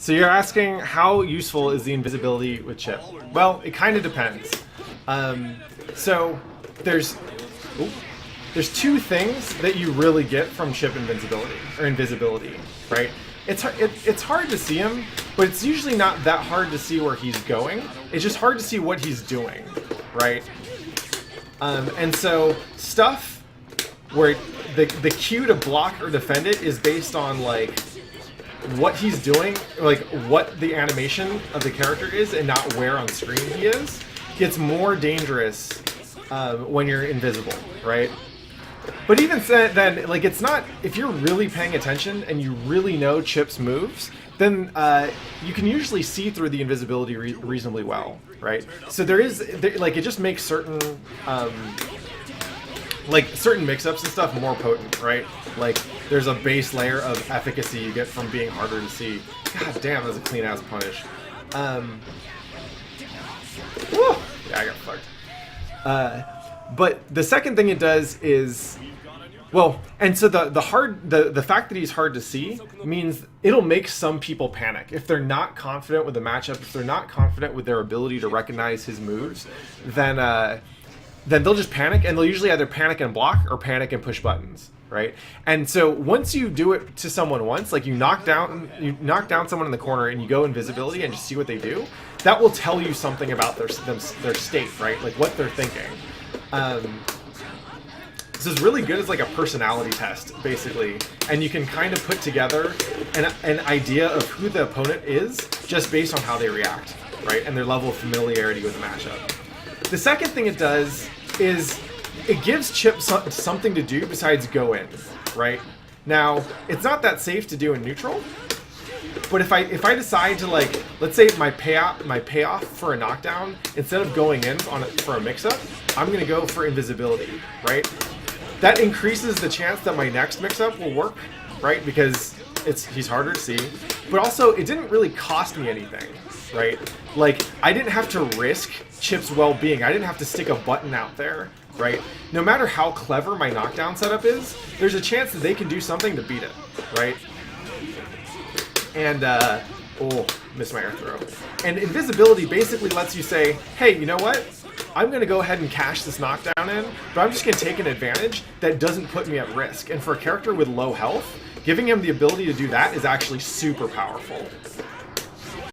So you're asking how useful is the invisibility with Chipp? Well, it kind of depends. So there's oop, there's two things that you really get from Chipp invincibility or invisibility, right? It's hard to see him, but it's usually not that hard to see where he's going. It's just hard to see what he's doing, right? And so stuff where the cue to block or defend it is based on like what he's doing, like what the animation of the character is, and not where on screen he is, gets more dangerous when you're invisible, right? But even then, like it's not, if you're really paying attention and you really know Chipp's moves, then you can usually see through the invisibility reasonably well, right? So like it just makes certain certain mix-ups and stuff more potent, right? Like there's a base layer of efficacy you get from being harder to see. God damn, that's a clean ass punish. Whew, yeah, I got fucked. But the second thing it does is, well, and so the fact that he's hard to see means it'll make some people panic. If they're not confident with the matchup, if they're not confident with their ability to recognize his moves, then they'll just panic, and they'll usually either panic and block or panic and push buttons, right? And so once you do it to someone once, like you knock down someone in the corner and you go invisibility and just see what they do, that will tell you something about their state, right? Like what they're thinking. This is really good as like a personality test, basically, and you can kind of put together an idea of who the opponent is just based on how they react, right? And their level of familiarity with the matchup. The second thing it does is it gives Chipp something to do besides go in, right? Now, it's not that safe to do in neutral, but if I decide to, like, let's say my payoff for a knockdown, instead of going in for a mix-up, I'm going to go for invisibility, right? That increases the chance that my next mix-up will work, right? Because he's harder to see, but also it didn't really cost me anything, right? Like, I didn't have to risk Chipp's well-being. I didn't have to stick a button out there, right? No matter how clever my knockdown setup is, there's a chance that they can do something to beat it, right? And, oh, missed my air throw. And invisibility basically lets you say, hey, you know what? I'm going to go ahead and cash this knockdown in, but I'm just going to take an advantage that doesn't put me at risk. And for a character with low health, giving him the ability to do that is actually super powerful,